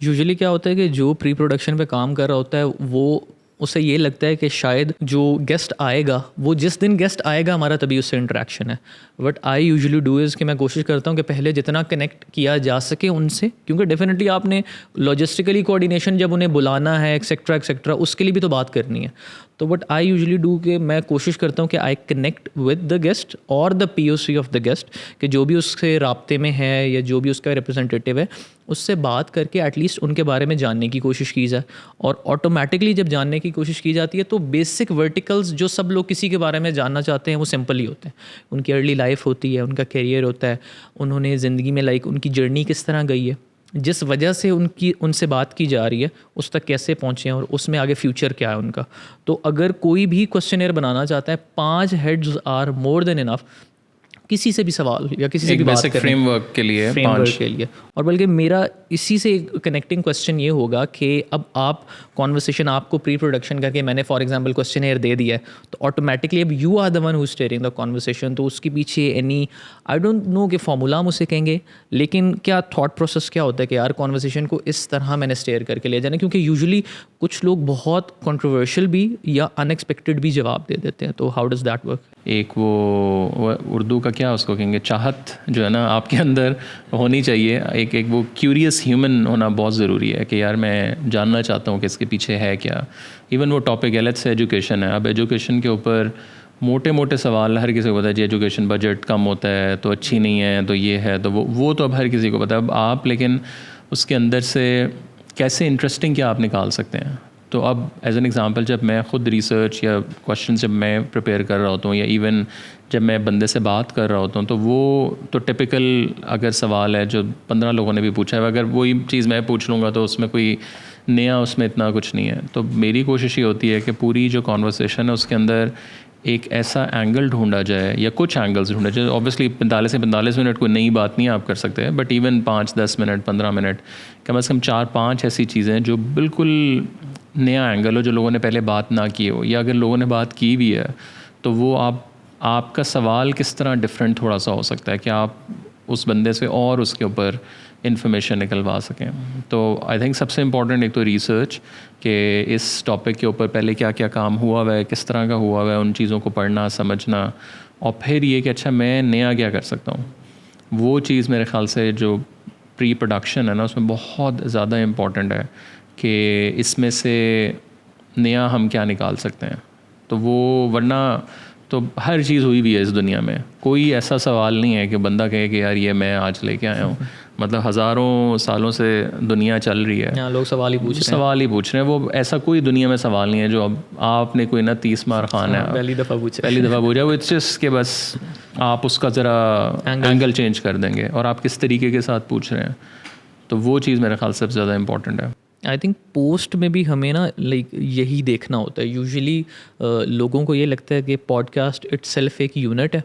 Usually کیا ہوتا ہے کہ جو پری پروڈکشن پہ کام کر رہا ہوتا ہے وہ اسے یہ لگتا ہے کہ شاید جو گیسٹ آئے گا وہ جس دن گیسٹ آئے گا ہمارا تبھی اس سے انٹریکشن ہے. What I usually do is کہ میں کوشش کرتا ہوں کہ پہلے جتنا کنیکٹ کیا جا سکے ان سے, کیونکہ ڈیفینیٹلی آپ نے لاجسٹیکلی کوآرڈینیشن جب انہیں بلانا ہے ایکسیکٹرا ایکسیکٹرا اس کے لیے بھی تو بات کرنی ہے. تو وٹ آئی یوزلی ڈو کہ میں کوشش کرتا ہوں کہ I connect with the guest اور دا پی او سی آف دا گیسٹ, کہ جو بھی اس سے رابطے میں ہے یا جو بھی اس کا ریپرزنٹیٹیو ہے اس سے بات کر کے ایٹ لیسٹ ان کے بارے میں جاننے کی کوشش کی جائے. اور آٹومیٹکلی جب جاننے کی کوشش کی جاتی ہے تو بیسک ورٹیکلز جو سب لوگ کسی کے بارے میں جاننا چاہتے ہیں وہ سمپل ہی ہوتے ہیں. ان کی ارلی لائف ہوتی ہے, ان کا کیریئر ہوتا ہے, انہوں نے زندگی میں ان کی جرنی کس طرح گئی ہے, جس وجہ سے ان سے بات کی جا رہی ہے اس تک کیسے پہنچے ہیں اور اس میں آگے فیوچر کیا ہے ان کا. تو اگر کوئی بھی کوسچنیئر بنانا چاہتا ہے 5 ہیڈز آر مور دین انف کسی سے بھی سوال یا کسی سے بھی بات کریں فریم ورک کے لیے, اور بلکہ میرا اسی سے کنیکٹنگ کوسچن یہ ہوگا کہ اب آپ کانورسیشن آپ کو پری پروڈکشن کر کے میں نے فار ایگزامپل کوسچنیئر دے دیا ہے تو آٹومیٹکلی اب you are the one who steering the conversation. تو اس کے پیچھے اینی آئی ڈونٹ نو کہ فارمولا ہم اسے کہیں گے, لیکن کیا تھاٹ پروسیس کیا ہوتا ہے کہ یار کانورسیشن کو اس طرح میں نے اسٹیئر کر کے لے جانا, کیونکہ یوزلی کچھ لوگ بہت کنٹروورشل بھی یا ان ایکسپیکٹڈ بھی جواب دے دیتے ہیں. تو ہاؤ ڈز دیٹ ورک؟ ایک وہ اردو کا کیا اس کو کہیں گے, چاہت جو ہے نا آپ کے اندر ہونی چاہیے. ایک وہ کیوریس ہیومن ہونا بہت ضروری ہے کہ یار میں جاننا چاہتا ہوں کہ اس کے پیچھے ہے کیا. ایون وہ ٹاپک ہے لیٹس سے ایجوکیشن ہے, اب ایجوکیشن کے اوپر موٹے سوال ہر کسی کو پتا ہے. جی ایجوکیشن بجٹ کم ہوتا ہے تو اچھی نہیں ہے تو یہ ہے تو وہ تو اب ہر کسی کو پتا ہے. اب آپ لیکن اس کے اندر سے کیسے انٹرسٹنگ کیا آپ نکال سکتے ہیں. تو اب ایز این ایگزامپل جب میں خود ریسرچ یا کویشچن جب میں پریپیئر کر رہا ہوتا ہوں یا ایون جب میں بندے سے بات کر رہا ہوتا ہوں تو وہ تو ٹپیکل اگر سوال ہے جو 15 لوگوں نے بھی پوچھا ہے, اگر وہی چیز میں پوچھ لوں گا تو اس میں کوئی نیا اس میں اتنا کچھ نہیں ہے. تو میری کوشش یہ ہوتی ہے کہ پوری جو کانورسیشن ہے اس کے اندر ایک ایسا اینگل ڈھونڈا جائے یا کچھ اینگلز ڈھونڈا جائے. اوبیسلی 45 سے 45 منٹ کوئی نئی بات نہیں آپ کر سکتے, بٹ ایون 5-10 منٹ 15 منٹ کم از کم 4-5 ایسی چیزیں جو بالکل نیا اینگل ہو, جو لوگوں نے پہلے بات نہ کی ہو, یا اگر لوگوں نے بات کی بھی ہے تو وہ آپ کا سوال کس طرح ڈفرینٹ تھوڑا سا ہو سکتا ہے کہ آپ اس بندے سے اور اس کے اوپر انفارمیشن نکلوا سکیں. تو آئی تھنک سب سے امپورٹنٹ ایک تو ریسرچ کہ اس ٹاپک کے اوپر پہلے کیا کیا کام ہوا ہوا ہے, کس طرح کا ہوا ہوا ہے, ان چیزوں کو پڑھنا سمجھنا, اور پھر یہ کہ اچھا میں نیا کیا کر سکتا ہوں. وہ چیز میرے خیال سے جو پری پروڈکشن ہے نا اس میں بہت زیادہ امپورٹنٹ ہے کہ اس میں سے نیا ہم کیا نکال سکتے ہیں. تو وہ ورنہ تو ہر چیز ہوئی بھی ہے اس دنیا میں, کوئی ایسا سوال نہیں ہے کہ بندہ کہے کہ یار یہ میں آج لے کے آیا ہوں. مطلب ہزاروں سالوں سے دنیا چل رہی ہے, لوگ سوال ہی پوچھ رہے ہیں. وہ ایسا کوئی دنیا میں سوال نہیں ہے جو اب آپ نے کوئی نہ 30 مار خان ہے پہلی دفعہ پوچھا وہ اٹس جسٹ کہ بس آپ اس کا ذرا اینگل چینج کر دیں گے اور آپ کس طریقے کے ساتھ پوچھ رہے ہیں. تو وہ چیز میرے خیال سے سب سے زیادہ امپورٹنٹ ہے. آئی تھنک پوسٹ میں بھی ہمیں نا یہی دیکھنا ہوتا ہے. یوزلی لوگوں کو یہ لگتا ہے کہ پوڈ کاسٹ اٹ سیلف ایک یونٹ ہے.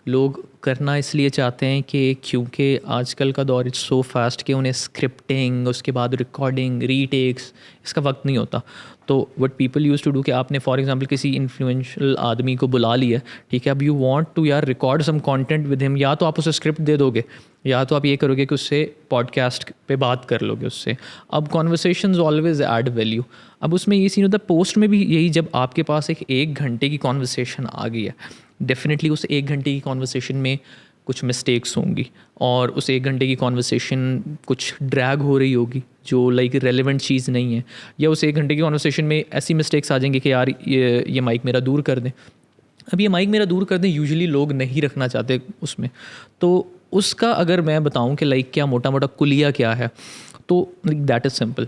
لوگ کرنا اس لیے چاہتے ہیں کہ کیونکہ آج کل کا دور اٹس سو فاسٹ کہ انہیں اسکرپٹنگ, اس کے بعد ریکارڈنگ, ری ٹیکس, اس کا وقت نہیں ہوتا. تو what people use to do کہ آپ نے فار ایگزامپل کسی انفلوئنشل آدمی کو بلا لیا, ٹھیک ہے, اب یو وانٹ ٹو یار ریکارڈ سم کانٹینٹ ود ہم, یا تو آپ اسے اسکرپٹ دے دو گے یا تو آپ یہ کرو گے کہ اس سے پوڈ کاسٹ پہ بات کر لو گے اس سے. اب کانورسیشنز آلویز ایڈ ویلیو. اب اس میں یہ سین ہوتا ہے پوسٹ میں بھی یہی, جب آپ کے پاس ایک گھنٹے کی کانورسیشن آ گئی ہے, ڈیفینیٹلی اس 1 گھنٹے کی کانورسیشن میں کچھ مسٹیکس ہوں گی اور اس 1 گھنٹے کی کانورسیشن کچھ ڈریگ ہو رہی ہوگی جو ریلیونٹ چیز نہیں ہے, یا اس 1 گھنٹے کی کانورسیشن میں ایسی مسٹیکس آ جائیں گے کہ یار یہ مائک میرا دور کر دیں. اب یہ مائک میرا دور کر دیں یوزلی لوگ نہیں رکھنا چاہتے اس میں. تو اس کا اگر میں بتاؤں کہ کیا موٹا موٹا کلیہ کیا ہے, تو دیٹ از سمپل.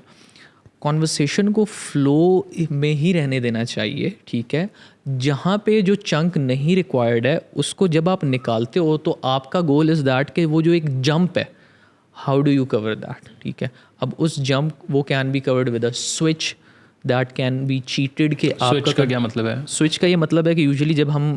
کانورسیشن کو فلو میں ہی رہنے دینا چاہیے, ٹھیک ہے. جہاں پہ جو چنک نہیں ریکوائرڈ ہے اس کو جب آپ نکالتے ہو تو آپ کا گول از دیٹ کہ وہ جو ایک جمپ ہے, how do you cover that, ٹھیک ہے. اب اس جمپ وہ can be covered with a switch, that can be cheated. کہ آپ کا کیا مطلب ہے؟ سوئچ کا یہ مطلب ہے کہ یوزلی جب ہم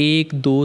1, 2,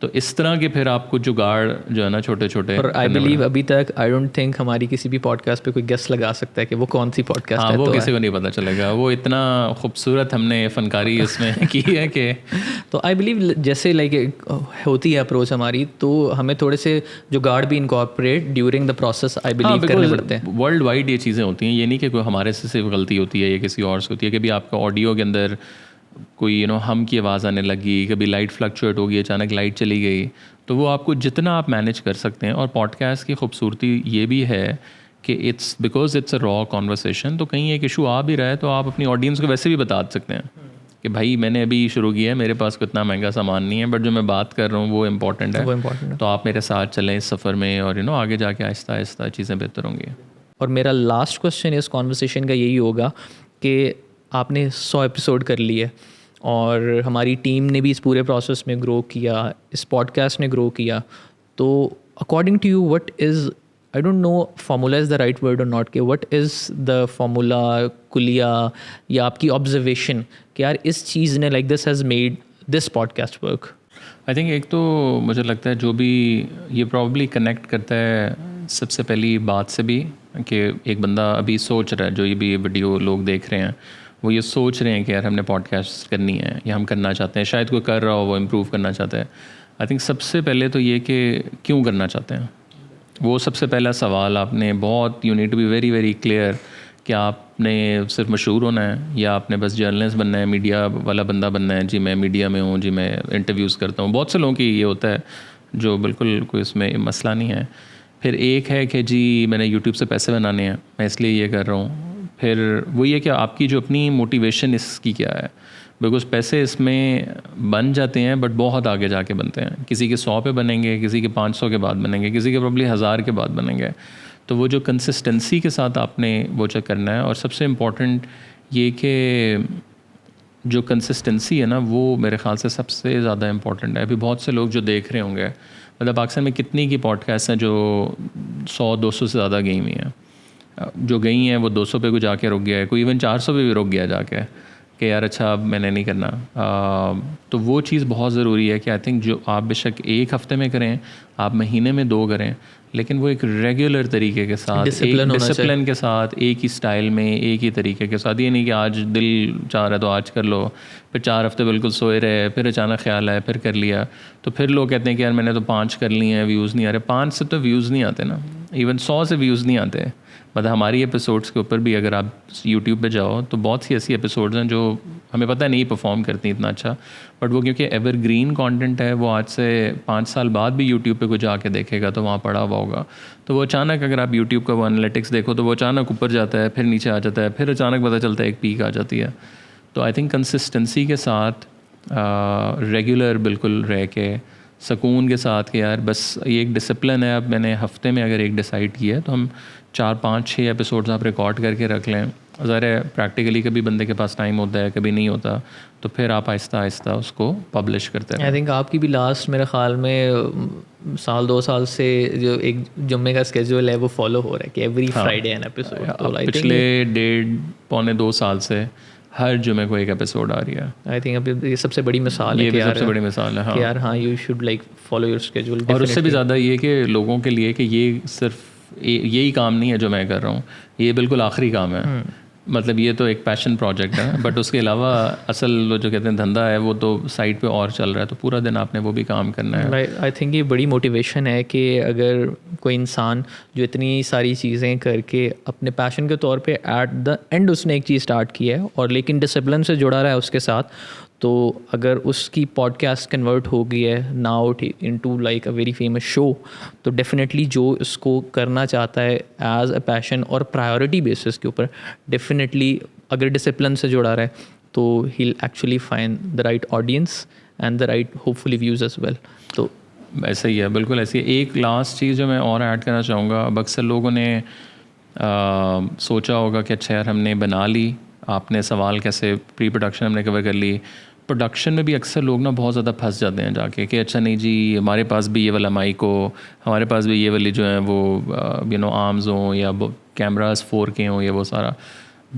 تو اس طرح کے پھر آپ کو جگاڑ جو ہے نا چھوٹے چھوٹے. اور آئی بلیو ابھی تک آئی ڈونٹ تھنک ہماری کسی بھی پوڈ کاسٹ پہ کوئی گیسٹ لگا سکتا ہے کہ وہ کون سی پوڈ کاسٹ ہے. وہ کسی کو نہیں پتہ چلے گا. وہ اتنا خوبصورت ہم نے فنکاری اس میں کی ہے کہ تو آئی بلیو جیسے لائک ہوتی ہے اپروچ ہماری, تو ہمیں تھوڑے سے جگاڑ بھی incorporate during the process I believe کرنے پڑتے ہیں. ورلڈ وائڈ یہ چیزیں ہوتی ہیں. یہ نہیں کہ کوئی ہمارے سے صرف غلطی ہوتی ہے یا کسی اور سے ہوتی ہے. کبھی آپ کا آڈیو کے اندر کوئی ہم کی آواز آنے لگی, کبھی لائٹ فلکچویٹ ہوگی, اچانک لائٹ چلی گئی, تو وہ آپ کو جتنا آپ مینیج کر سکتے ہیں. اور پوڈ کاسٹ کی خوبصورتی یہ بھی ہے کہ اٹس بیکاز اٹس اے را کانورسیشن, تو کہیں ایک ایشو آ بھی رہا ہے تو آپ اپنی آڈینس کو ویسے بھی بتا سکتے ہیں کہ بھائی میں نے ابھی شروع کیا ہے, میرے پاس کوئی اتنا مہنگا سامان نہیں ہے, بٹ جو میں بات کر رہا ہوں وہ امپورٹنٹ ہے, تو آپ میرے ساتھ چلیں اس سفر میں, اور آگے جا کے آہستہ آہستہ چیزیں بہتر ہوں گی. اور میرا لاسٹ کویشچن اس کانورسیشن کا یہی ہوگا کہ آپ نے 100 ایپیسوڈ کر لیے, اور ہماری ٹیم نے بھی اس پورے پروسیس میں گرو کیا, اس پوڈ کاسٹ نے گرو کیا, تو according to you what is, I don't know formula is the right word or not, کہ وٹ از دا فارمولا کلیہ یا آپ کی آبزرویشن کہ یار اس چیز نے like this has made this podcast work. I think ایک تو مجھے لگتا ہے جو بھی یہ پرابلی کنیکٹ کرتا ہے سب سے پہلی بات سے بھی, کہ ایک بندہ ابھی سوچ رہا ہے, جو یہ بھی ویڈیو لوگ دیکھ رہے ہیں وہ یہ سوچ رہے ہیں کہ یار ہم نے پوڈ کاسٹ کرنی ہے یا ہم کرنا چاہتے ہیں, شاید کوئی کر رہا ہو وہ امپروو کرنا چاہتا ہے. آئی تھنک سب سے پہلے تو یہ کہ کیوں کرنا چاہتے ہیں, وہ سب سے پہلا سوال آپ نے بہت, you need to be very very clear کہ آپ نے صرف مشہور ہونا ہے یا آپ نے بس جرنلسٹ بننا ہے, میڈیا والا بندہ بننا ہے. جی میں میڈیا میں ہوں, جی میں انٹرویوز کرتا ہوں. بہت سے لوگوں کی یہ ہوتا ہے جو بالکل کوئی اس میں مسئلہ نہیں ہے. پھر ایک ہے کہ جی میں نے یوٹیوب سے پیسے بنانے ہیں, میں اس لیے یہ کر رہا ہوں. پھر وہ یہ کہ آپ کی جو اپنی موٹیویشن اس کی کیا ہے, بیکاز پیسے اس میں بن جاتے ہیں بٹ بہت آگے جا کے بنتے ہیں. کسی کے 100 پہ بنیں گے, کسی کے 500 کے بعد بنیں گے, کسی کے پرابلی 1000 کے بعد بنیں گے. تو وہ جو کنسسٹنسی کے ساتھ آپ نے وہ چیک کرنا ہے. اور سب سے امپورٹنٹ یہ کہ جو کنسسٹنسی ہے نا وہ میرے خیال سے سب سے زیادہ امپورٹنٹ ہے. ابھی بہت سے لوگ جو دیکھ رہے ہوں گے, مطلب پاکستان میں کتنی کی پوڈ کاسٹ ہیں جو 100-200 سے زیادہ گئی ہوئی ہیں. جو گئی ہیں وہ 200 پہ کو جا کے رک گیا ہے, کوئی ایون 400 پہ بھی رک گیا جا کے کہ یار اچھا اب میں نے نہیں کرنا. تو وہ چیز بہت ضروری ہے کہ آئی تھنک جو آپ بے شک ایک ہفتے میں کریں, آپ مہینے میں 2 کریں, لیکن وہ ایک ریگولر طریقے کے ساتھ, ڈسپلن کے ساتھ, ایک ہی سٹائل میں, ایک ہی طریقے کے ساتھ. یہ نہیں کہ آج دل چاہ رہا ہے تو آج کر لو, پھر 4 ہفتے بالکل سوئے رہے, پھر اچانک خیال آیا پھر کر لیا. تو پھر لوگ کہتے ہیں کہ یار میں نے تو 5 کر لی ہیں, ویوز نہیں آ رہے. 5 سے تو ویوز نہیں آتے نا, ایون 100 سے ویوز نہیں آتے. مطلب ہماری ایپیسوڈس کے اوپر بھی اگر آپ یوٹیوب پہ جاؤ تو بہت سی ایسی ایپیسوڈز ہیں جو ہمیں پتہ نہیں پرفارم کرتی اتنا اچھا, بٹ وہ کیونکہ ایور گرین کانٹینٹ ہے, وہ آج سے 5 سال بعد بھی یوٹیوب پہ کوئی جا کے دیکھے گا تو وہاں پڑا ہوا ہوگا. تو وہ اچانک اگر آپ یوٹیوب کا وہ انالیٹکس دیکھو تو وہ اچانک اوپر جاتا ہے, پھر نیچے آ جاتا ہے, پھر اچانک پتہ چلتا ہے ایک پیک آ جاتی ہے. تو آئی تھنک کنسسٹنسی کے ساتھ ریگولر بالکل رہ کے سکون کے ساتھ کہ یار بس یہ ایک ڈسپلن ہے. اب میں نے ہفتے میں اگر ایک ڈیسائیڈ کیا ہے تو ہم 4-5-6 ایپیسوڈز آپ ریکارڈ کر کے رکھ لیں. ظاہر ہے پریکٹیکلی کبھی بندے کے پاس ٹائم ہوتا ہے, کبھی نہیں ہوتا, تو پھر آپ آہستہ آہستہ اس کو پبلش کرتے ہیں. آئی تھنک آپ کی بھی لاسٹ میرے خیال میں 1-2 سال سے جو ایک جمعے کا اسکیجول ہے وہ فالو ہو رہا ہے کہ ایوری فرائیڈے این ایپیسوڈ. پچھلے 1.5-2 سال سے ہر جمعے کو ایک ایپیسوڈ آ رہی ہے. آئی تھنک اب یہ سب سے بڑی مثال ہے, یہ بھی سب سے بڑی مثال ہے. کہ یار ہاں you should like follow your schedule. اور اس سے بھی زیادہ یہ کہ لوگوں کے لیے کہ یہ صرف یہی کام نہیں ہے جو میں کر رہا ہوں, یہ بالکل آخری کام ہے. مطلب یہ تو ایک پیشن پروجیکٹ ہے, بٹ اس کے علاوہ اصل جو کہتے ہیں دھندا ہے وہ تو سائٹ پہ اور چل رہا ہے, تو پورا دن آپ نے وہ بھی کام کرنا ہے. آئی تھنک یہ بڑی موٹیویشن ہے کہ اگر کوئی انسان جو اتنی ساری چیزیں کر کے اپنے پیشن کے طور پہ ایٹ دا اینڈ اس نے ایک چیز اسٹارٹ کی ہے اور لیکن ڈسپلن سے جڑا رہا ہے اس کے ساتھ, تو اگر اس کی پوڈ کاسٹ کنورٹ ہو گئی ہے now into like a very famous show, تو ڈیفینیٹلی جو اس کو کرنا چاہتا ہے ایز اے پیشن اور پرائیورٹی بیسس کے اوپر, ڈیفینیٹلی اگر ڈسپلن سے جڑا رہا ہے تو he'll actually find the right audience and the right hopefully views as well. تو ایسا ہی ہے, بالکل ایسی ہے. ایک لاسٹ چیز جو میں اور ایڈ کرنا چاہوں گا, اب اکثر لوگوں نے سوچا ہوگا کہ اچھا یار ہم نے بنا لی, آپ نے سوال کیسے پری پروڈکشن ہم نے کور کر لی. پروڈکشن میں بھی اکثر لوگ نا بہت زیادہ پھنس جاتے ہیں جا کے کہ اچھا نہیں جی ہمارے پاس بھی یہ والا مائک ہو, ہمارے پاس بھی یہ والی جو ہیں وہ آرمز ہوں یا کیمراز 4K ہوں, یہ وہ سارا.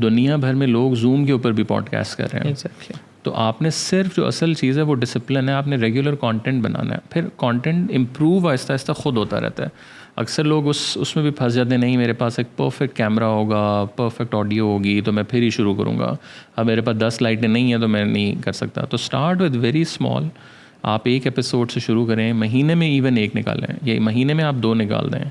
دنیا بھر میں لوگ زوم کے اوپر بھی پوڈ کاسٹ کر رہے ہیں. تو آپ نے صرف جو اصل چیز ہے وہ ڈسپلن ہے, آپ نے ریگولر کانٹینٹ بنانا ہے, پھر کانٹینٹ امپروو آہستہ آہستہ خود ہوتا رہتا ہے. اکثر لوگ اس میں بھی پھنس جاتے ہیں, نہیں میرے پاس ایک پرفیکٹ کیمرہ ہوگا, پرفیکٹ آڈیو ہوگی تو میں پھر ہی شروع کروں گا, اب میرے پاس 10 لائٹیں نہیں ہیں تو میں نہیں کر سکتا. تو اسٹارٹ وتھ ویری اسمال, آپ ایک ایپیسوڈ سے شروع کریں, مہینے میں ایون 1 نکالیں, یا مہینے میں آپ 2 نکال دیں,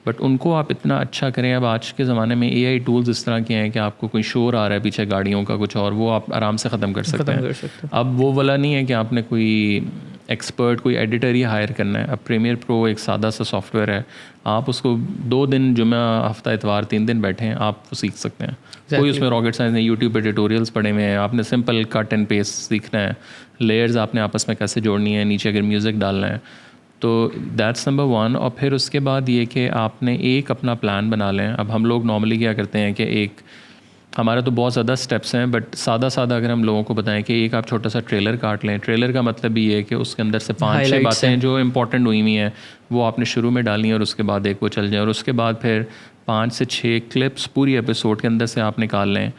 بٹ ان کو آپ اتنا اچھا کریں. اب آج کے زمانے میں AI ٹولز اس طرح کے ہیں کہ آپ کو کوئی شور آ رہا ہے پیچھے گاڑیوں کا کچھ اور, وہ آپ آرام سے ختم کر سکتے ہیں. اب وہ والا نہیں ہے کہ آپ نے کوئی ایکسپرٹ کوئی ایڈیٹر ہی ہائر کرنا ہے. اب پریمیئر پرو ایک سادہ سا سافٹ ویئر ہے, آپ اس کو 2 دن جمعہ ہفتہ اتوار 3 دن بیٹھیں آپ وہ سیکھ سکتے ہیں. کوئی اس میں راکٹ سائنس نہیں, یوٹیوب پہ ٹیوٹوریلس پڑے ہوئے ہیں, آپ نے سمپل کٹ اینڈ پیسٹ سیکھنا ہے, لیئرز آپ نے آپس میں کیسے جوڑنی ہے, نیچے اگر میوزک ڈالنا ہے. تو دیٹس نمبر 1. اور پھر اس کے بعد یہ کہ آپ نے ایک اپنا پلان بنا لیں. اب ہم لوگ نارملی کیا کرتے ہیں کہ ایک ہمارا تو بہت زیادہ اسٹیپس ہیں, بٹ سادہ اگر ہم لوگوں کو بتائیں کہ ایک آپ چھوٹا سا ٹریلر کاٹ لیں. ٹریلر کا مطلب یہ ہے کہ اس کے اندر سے 5-6 باتیں جو امپورٹنٹ ہوئی ہوئی ہیں وہ آپ نے شروع میں ڈالی ہیں, اور اس کے بعد ایک وہ چل جائیں, اور اس کے بعد پھر 5 سے 6 کلپس پوری ایپیسوڈ کے اندر سے آپ نکال لیں.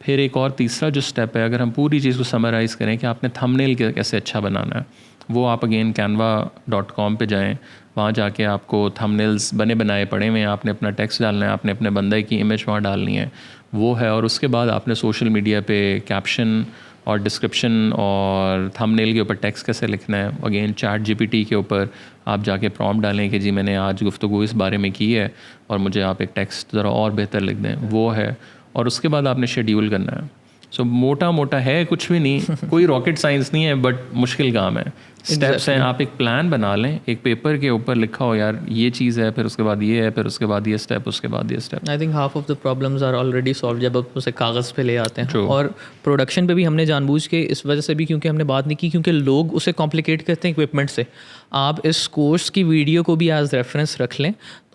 پھر ایک اور تیسرا جو اسٹیپ ہے, اگر ہم پوری چیز کو سمرائز کریں کہ آپ نے تھمبنیل کیسے اچھا بنانا ہے, وہ آپ اگین canva.com پہ جائیں, وہاں جا کے آپ کو تھمبنیلز بنائے پڑے ہوئے ہیں, آپ نے اپنا ٹیکسٹ ڈالنا ہے, آپ نے اپنے بندے کی امیج وہاں ڈالنی ہے, وہ ہے. اور اس کے بعد آپ نے سوشل میڈیا پہ کیپشن اور ڈسکرپشن اور تھمبنیل کے اوپر ٹیکسٹ کیسے لکھنا ہے, اگین ChatGPT کے اوپر آپ جا کے پرومپٹ ڈالیں کہ جی میں نے آج گفتگو اس بارے میں کی ہے اور مجھے آپ ایک ٹیکسٹ ذرا اور بہتر لکھ دیں, وہ ہے. اور اس کے بعد آپ نے شیڈیول کرنا ہے. سو موٹا ہے, کچھ بھی نہیں, کوئی راکٹ سائنس نہیں ہے, بٹ مشکل کام ہے. اسٹیپس ہیں, آپ ایک پلان بنا لیں, ایک پیپر کے اوپر لکھا ہو یار یہ چیز ہے, پھر اس کے بعد یہ ہے, پھر اس کے بعد یہ اسٹیپ, اس کے بعد یہ step. I think half of the problems are already solve جب آپ اسے کاغذ پہ لے آتے ہیں. اور پروڈکشن پہ بھی ہم نے جان بوجھ کے اس وجہ سے بھی کیونکہ ہم نے بات نہیں کی, کیونکہ لوگ اسے کمپلیکیٹ کرتے ہیں اکوپمنٹ سے. آپ اس کورس کی ویڈیو کو بھی ایز ریفرنس رکھ لیں,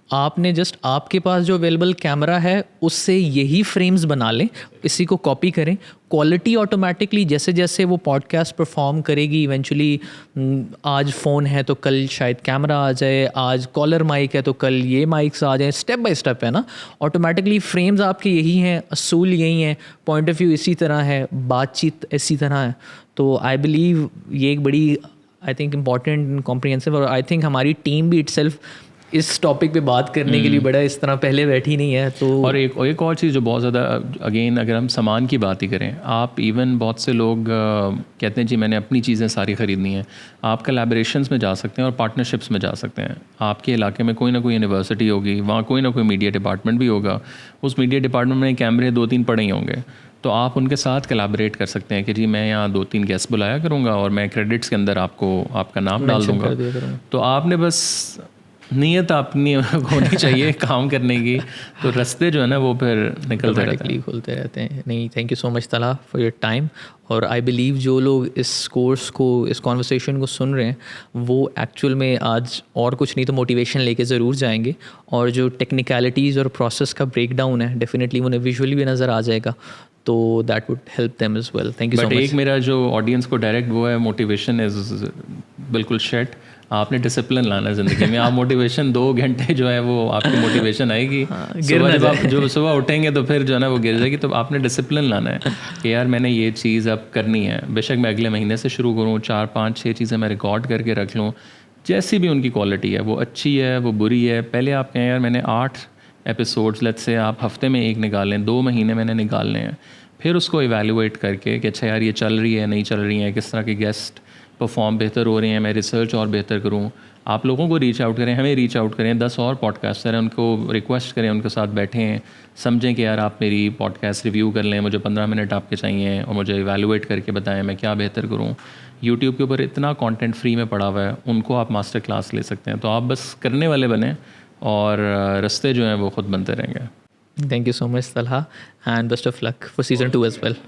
آپ نے جسٹ آپ کے پاس جو اویلیبل کیمرہ ہے اس سے یہی فریمز بنا لیں, اسی کو کاپی کریں. کوالٹی آٹومیٹکلی جیسے جیسے وہ پوڈ کاسٹ پرفارم کرے گی, ایونچولی آج فون ہے تو کل شاید کیمرہ آ جائے, آج کالر مائک ہے تو کل یہ مائکس آ جائیں, اسٹیپ بائی اسٹیپ ہے نا. آٹومیٹکلی فریمز آپ کے یہی ہیں, اصول یہی ہیں, پوائنٹ آف ویو اسی طرح ہے, بات چیت اسی طرح ہے. تو آئی بلیو یہ ایک بڑی آئی تھنک امپورٹنٹ کمپریہنسو, اور آئی تھنک ہماری ٹیم بھی اٹ سیلف اس ٹاپک پہ بات کرنے کے لیے بڑا اس طرح پہلے بیٹھی نہیں ہے. تو اور ایک اور چیز جو بہت زیادہ, اگین اگر ہم سامان کی بات ہی کریں, آپ ایون بہت سے لوگ کہتے ہیں جی میں نے اپنی چیزیں ساری خریدنی ہیں. آپ کلیبریشنس میں جا سکتے ہیں اور پارٹنرشپس میں جا سکتے ہیں. آپ کے علاقے میں کوئی نہ کوئی یونیورسٹی ہوگی, وہاں کوئی نہ کوئی میڈیا ڈپارٹمنٹ بھی ہوگا, اس میڈیا ڈپارٹمنٹ میں کیمرے 2-3 پڑے ہی ہوں گے, تو آپ ان کے ساتھ کلیبریٹ کر سکتے ہیں کہ جی میں یہاں 2-3 گیسٹ بلایا کروں گا اور میں کریڈٹس کے اندر آپ کو آپ کا نام ڈال دوں گا. تو آپ نے بس نیت اپنی ہونی چاہیے کام کرنے کی, تو رستے جو ہے نا وہ پھر نکلتے رہتے ہیں, کھلتے رہتے ہیں. نہیں, thank you so much Talha for your time. اور آئی بلیو جو لوگ اس کورس کو, اس کانورسیشن کو سن رہے ہیں, وہ ایکچوئل میں آج اور کچھ نہیں تو موٹیویشن لے کے ضرور جائیں گے. اور جو ٹیکنیکلٹیز اور پروسیس کا بریک ڈاؤن ہے ڈیفینیٹلی انہیں ویژولی بھی نظر آ جائے گا, تو that would help them as well. Thank you so much. But ایک میرا جو آڈینس کو ڈائریکٹ وہ ہے, موٹیویشن از بالکل شیٹ. آپ نے ڈسپلن لانا ہے زندگی میں. آپ موٹیویشن 2 گھنٹے جو ہے وہ آپ کی موٹیویشن آئے گی, جب آپ جو صبح اٹھیں گے تو پھر جو ہے نا وہ گر جائے گی. تو آپ نے ڈسپلن لانا ہے کہ یار میں نے یہ چیز اب کرنی ہے, بے شک میں اگلے مہینے سے شروع کروں, 4-5-6 چیزیں میں ریکارڈ کر کے رکھ لوں, جیسی بھی ان کی کوالٹی ہے, وہ اچھی ہے وہ بری ہے. پہلے آپ کہیں یار میں نے 8 ایپیسوڈس لیٹ سے آپ ہفتے میں 1 نکالیں, 2 مہینے میں نے نکالنے ہیں. پھر اس کو ایویلویٹ کر کے کہ اچھا یار یہ چل رہی ہے نہیں چل رہی ہیں, کس طرح کے گیسٹ پرفارم بہتر ہو رہے ہیں, میں ریسرچ اور بہتر کروں. آپ لوگوں کو ریچ آؤٹ کریں, ہمیں ریچ آؤٹ کریں, 10 اور پوڈ کاسٹر ہیں ان کو ریکویسٹ کریں, ان کے ساتھ بیٹھیں, سمجھیں کہ یار آپ میری پوڈ کاسٹ ریویو کر لیں, مجھے 15 منٹ آپ کے چاہیے, اور مجھے ایویلویٹ کر کے بتائیں میں کیا بہتر کروں. یوٹیوب کے اوپر اتنا کانٹینٹ فری میں پڑا ہوا ہے, ان کو آپ ماسٹر کلاس لے سکتے ہیں. تو آپ بس کرنے والے بنیں اور رستے جو ہیں وہ خود بنتے رہیں گے. Thank you so much Talha, and best of luck for season 2 as well.